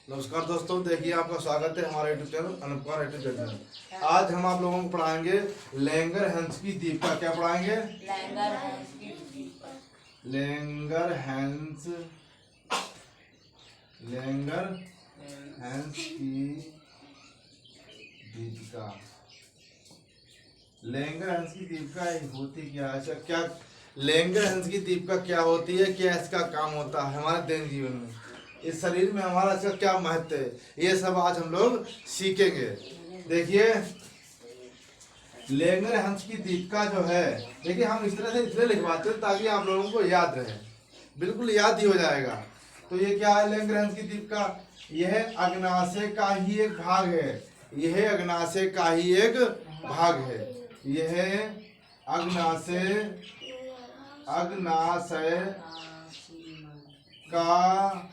नमस्कार दोस्तों, देखिए आपका स्वागत है हमारे YouTube channel Anupama YouTube channel. आज हम आप लोगों को पढ़ाएंगे लैंगर-हैंस की दीपिका। क्या पढ़ाएंगे? लैंगर-हैंस की दीपिका। लैंगर-हैंस की दीपिका होती क्या है? अच्छा, क्या लैंगर-हैंस की दीपिका क्या होती है? क्या इसका काम होता है हमारे दैनिक जीवन में? इस शरीर में हमारा इसका क्या महत्व है, ये सब आज हम लोग सीखेंगे। देखिए, लैंगर-हैंस की दीपिका जो है, देखिए हम इस तरह से इसलिए लिखवाते हैं ताकि आप लोगों को याद रहे, बिल्कुल याद ही हो जाएगा। तो ये क्या है लैंगर-हैंस की दीपिका? यह अग्नाशय का ही एक भाग है। यह अग्नाशय का ही एक भाग है। यह अग्नाशय का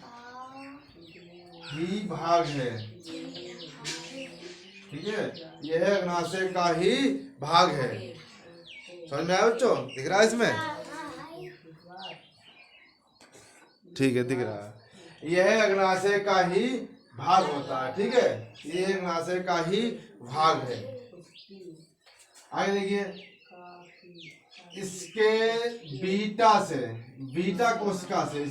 ही भाग है। ठीक है, यह अग्नाशय का ही भाग है। समझ में आया बच्चों? दिख रहा है इसमें? ठीक है, दिख रहा है। यह अग्नाशय का ही भाग होता है। ठीक है, यह अग्नाशय का ही भाग है। आगे देखिए, इसके बीटा कोशिका से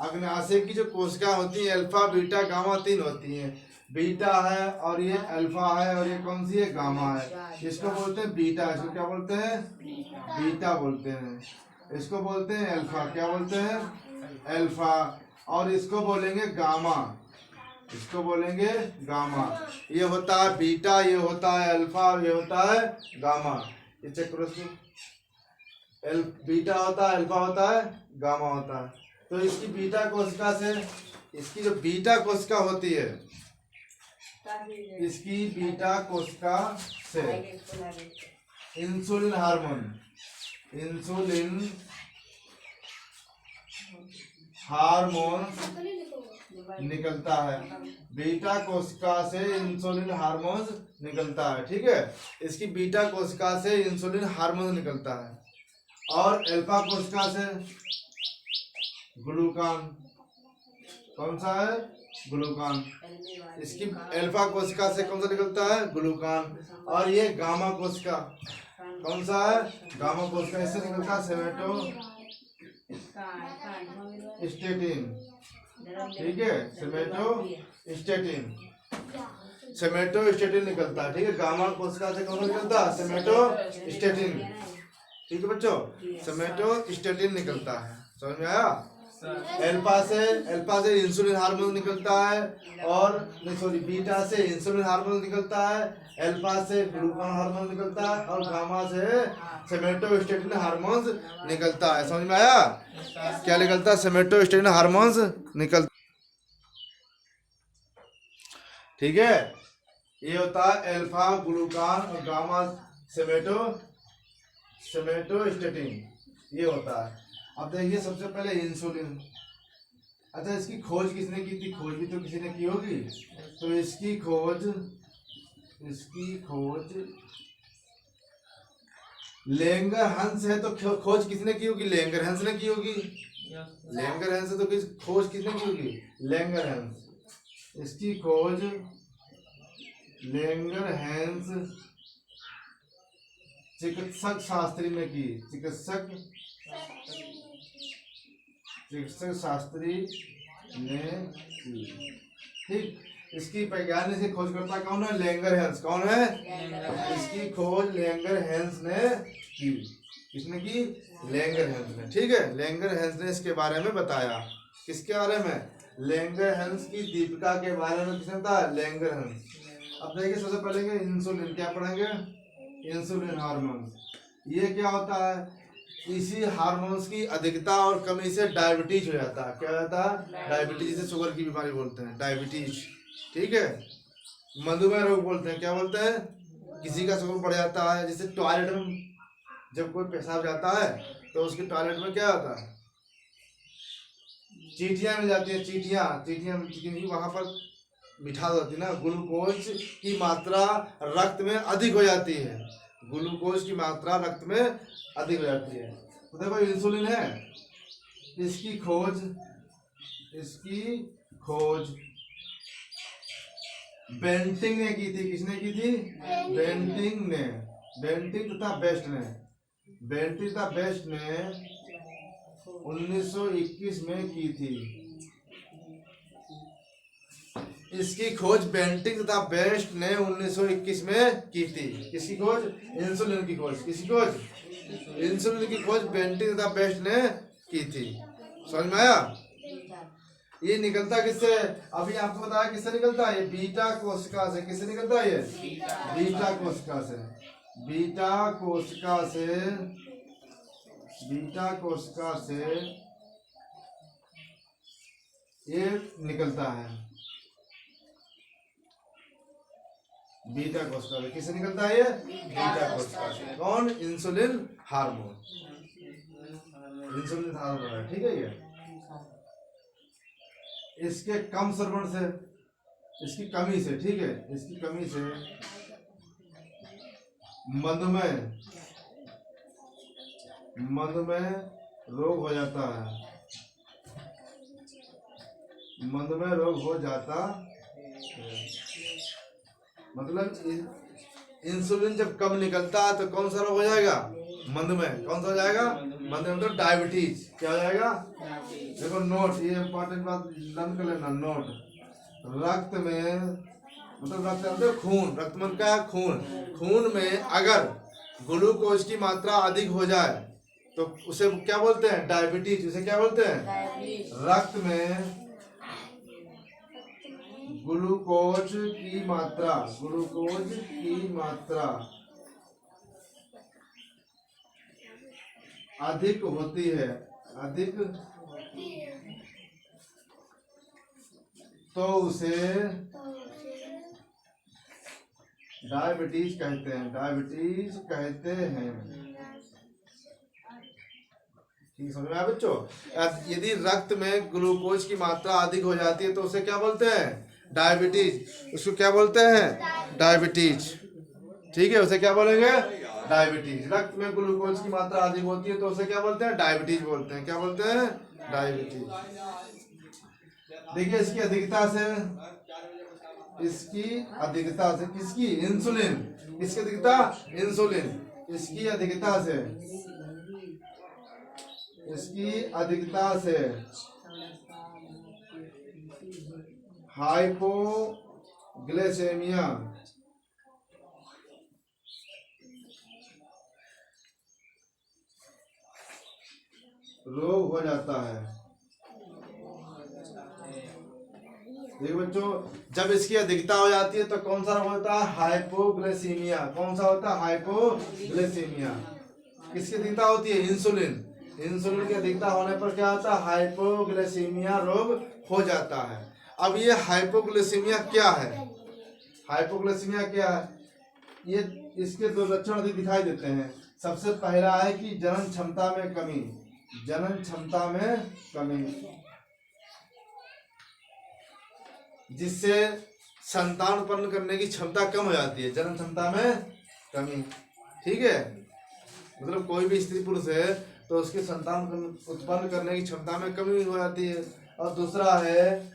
अग्नाशय की जो कोशिका होती है, अल्फा बीटा गामा 3 होती हैं। बीटा है और ये अल्फा है और ये कौन सी है? गामा है। इसको बोलते हैं बीटा। इसको क्या बोलते हैं? बीटा बोलते हैं। इसको बोलते हैं अल्फा। क्या बोलते हैं? अल्फा। और इसको बोलेंगे गामा। इसको बोलेंगे गामा। ये होता है बीटा, ये होता है अल्फा और ये होता है गामा। ये चेक करो इसको। बीटा होता है, अल्फा होता है, गामा होता है। तो इसकी बीटा कोशिका से, इसकी जो बीटा कोशिका होती है, इसकी बीटा कोशिका से इंसुलिन हार्मोन निकलता है। बीटा कोशिका से इंसुलिन हार्मोन निकलता है। ठीक है, इसकी बीटा कोशिका से इंसुलिन हार्मोन निकलता है। और अल्फा कोशिका से ग्लूकान। कौन सा है? ग्लूकान। इसकी अल्फा कोशिका से कौन सा निकलता है? ग्लूकान। और ये गामा कोशिका, कौन सा है? गामा कोशिका। इससे निकलता है सेमेटोस्टेटिन। ठीक है, सेमेटोस्टेटिन निकलता है। ठीक है, गामा कोशिका से कौन सा निकलता है? सेमेटोस्टेटिन। ठीक है बच्चों, सेमेटोस्टेटिन निकलता है। समझ में आया? अल्फा से इंसुलिन हार्मोन निकलता है, और नहीं सॉरी, बीटा से इंसुलिन हार्मोन निकलता है, अल्फा से ग्लूकान हार्मोन निकलता है और गामा से सेमेटोस्टेटिन हार्मोन्स निकलता है। समझ में आया? क्या निकलता है? सेमेटोस्टेटिन हार्मोन्स निकलता। ठीक है, ये होता है अल्फा ग्लूकान और गामा सेमेटोस्टेटिन, ये होता है। अब देखिए, सबसे पहले इंसुलिन। अच्छा, इसकी खोज किसने की थी? खोज भी तो किसी ने की होगी। तो इसकी खोज लैंगर-हैंस है। तो खोज किसने की होगी? लैंगर-हैंस ने की होगी। लैंगर-हैंस है तो खोज किसने की होगी? लैंगर-हैंस। इसकी खोज लैंगर-हैंस चिकित्सक शास्त्री ने की। चिकित्सक शास्त्री ने की। ठीक, इसकी वैज्ञानिक से खोजकर्ता कौन है? लैंगर-हैंस। कौन है? इसकी खोज लैंगर-हैंस ने की। किसने की? लैंगर-हैंस ने। ठीक है, लैंगर-हैंस ने इसके बारे में बताया। किसके बारे में? लैंगर-हैंस की दीपिका के बारे में किसने बताया? लैंगर-हैंस। अब देखिए, सबसे पहले इंसुलिन। क्या पढ़ेंगे? Insulin hormone. ये क्या होता है? इसी हार्मोन्स की अधिकता और कमी से डायबिटीज हो जाता है। क्या हो जाता है? डायबिटीज, जिसे शुगर की बीमारी बोलते हैं, डायबिटीज। ठीक है, मधुमेह रोग बोलते हैं। क्या बोलते हैं? किसी का शुगर बढ़ जाता है, जैसे टॉयलेट में जब कोई पेशाब जाता है तो उसके टॉयलेट में क्या होता है? चींटियां मिल जाती हैं। चींटियां वहां पर मिठास होती है ना। ग्लूकोज की मात्रा रक्त में अधिक हो जाती है। ग्लूकोज की मात्रा रक्त में अधिक हो जाती है। तो देखो, इंसुलिन है, इसकी खोज बेंटिंग ने की थी। किसने की थी? बेंटिंग ने। बेंटिंग तथा बेस्ट ने 1921 में की थी। इसकी खोज बेंटिंग तथा बेस्ट ने 1921 में की थी। किसकी खोज? इंसुलिन की खोज। किसकी खोज? इंसुलिन की खोज बेंटिंग तथा बेस्ट ने की थी। समझ में आया? ये निकलता किससे? अभी आपको बताया किससे निकलता है? ये बीटा कोशिका से। किससे निकलता है? ये बीटा कोशिका से। बीटा कोशिका से ये निकलता है। बीटा कोशिका से किससे निकलता है? ये बीटा कोशिका से। कौन? Insulin hormone. इंसुलिन हार्मोन है, ठीक है। ये इसके कम श्रवण से, इसकी कमी से, ठीक है, इसकी कमी से मधुमेह रोग हो जाता है। मधुमेह रोग हो जाता है। मतलब इंसुलिन जब कम निकलता है तो कौन सा रोग हो जाएगा? मधुमेह। कौन सा हो जाएगा? मधुमेह मतलब डायबिटीज। क्या हो जाएगा? देखो नोट, ये इंपॉर्टेंट बात लर्न कर लेना। नोट, रक्त में मतलब रक्त अंदर खून, रक्त में क्या है? खून। खून में अगर ग्लूकोज की मात्रा अधिक हो जाए तो उसे क्या बोलते हैं? डायबिटीज। उसे क्या बोलते हैं? रक्त में ग्लूकोज की मात्रा अधिक होती है, तो उसे डायबिटीज कहते हैं। ठीक समझ में आया बच्चों? यदि रक्त में ग्लूकोज की मात्रा अधिक हो जाती है तो उसे क्या बोलते हैं? डायबिटीज। उसको क्या बोलते हैं? डायबिटीज। ठीक है, उसे क्या बोलेंगे? डायबिटीज। रक्त में ग्लूकोज की मात्रा अधिक होती है तो उसे क्या बोलते हैं? डायबिटीज बोलते हैं। क्या बोलते हैं? डायबिटीज। देखिए इसकी अधिकता से किसकी? इंसुलिन। किसकी अधिकता? इंसुलिन। इसकी अधिकता से हाइपोग्लाइसेमिया रोग हो जाता है। देखो बच्चों, जब इसकी अधिकता हो जाती है तो कौन सा रोग होता है? हाइपोग्लाइसीमिया। कौन सा होता है? हाइपोग्लाइसीमिया। किसकी अधिकता होती है? इंसुलिन। इंसुलिन की अधिकता होने पर क्या होता है? हाइपोग्लाइसीमिया रोग हो जाता है। अब ये हाइपोग्लाइसीमिया क्या है? हाइपोग्लाइसीमिया क्या है? ये इसके दो लक्षण दिखाई देते हैं। सबसे पहला है कि जनन क्षमता में कमी, जिससे संतान उत्पन्न करने की क्षमता कम हो जाती है। जनन क्षमता में कमी, ठीक है। मतलब कोई भी स्त्री पुरुष है तो उसके संतान उत्पन्न करने की क्षमता में कमी हो जाती है। और दूसरा है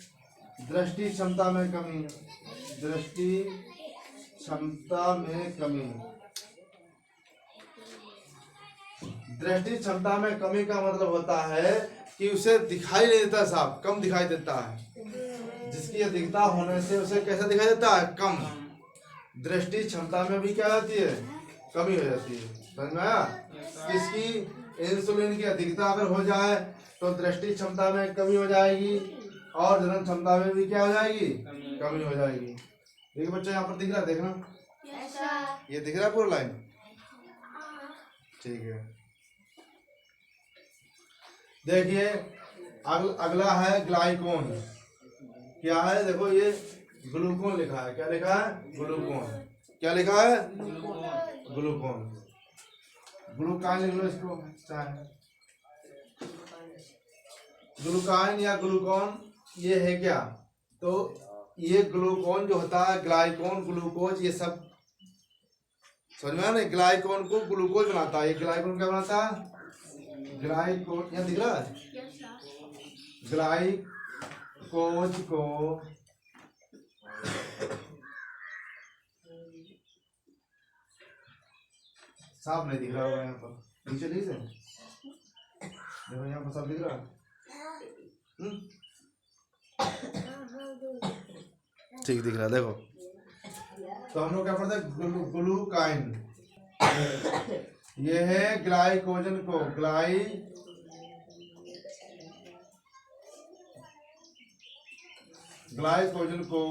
दृष्टि क्षमता में कमी। दृष्टि क्षमता में कमी का मतलब होता है कि उसे दिखाई नहीं देता साफ, कम दिखाई देता है। जिसकी अधिकता होने से उसे कैसा दिखाई देता है? कम। दृष्टि क्षमता में भी क्या होती है? कमी हो जाती है। समझ में आया? किसकी? इंसुलिन की अधिकता अगर हो जाए तो दृष्टि क्षमता में कमी हो जाएगी और जनन क्षमता में भी क्या हो जाएगी? कमी हो जाएगी। देखिए बच्चों, यहाँ पर दिख रहा है, देखना। ये दिख रहा है पूरा लाइन? ठीक है। देखिए अगला है ग्लाइकोन। क्या है? देखो ये ग्लूकोन लिखा है। क्या लिखा है? ग्लूकोन। क्या लिखा है? ग्लूकोन। ग्लूकान लिख लो इसको, चाहे ग्लूकान या ग्लूकोन। ये है क्या? तो ये ग्लूकोन जो होता है, ग्लाइकोन, ग्लूकोज, ये सब समझ में आया? ग्लाइकोन को ग्लूकोज बनाता है। ये ग्लाइकोन क्या बनाता है? ग्लाइको, यहाँ दिख रहा है, ग्लाइकोज को साफ नहीं दिख रहा होगा यहाँ पर, नीचे ठीक है, देखो यहाँ पर सब दिख रहा है। ठीक दिख रहा है, देखो। तो हम लोग क्या पढ़ते हैं, ग्लूकाइन, ये है ग्लाइकोजन को, ग्लाइकोजन को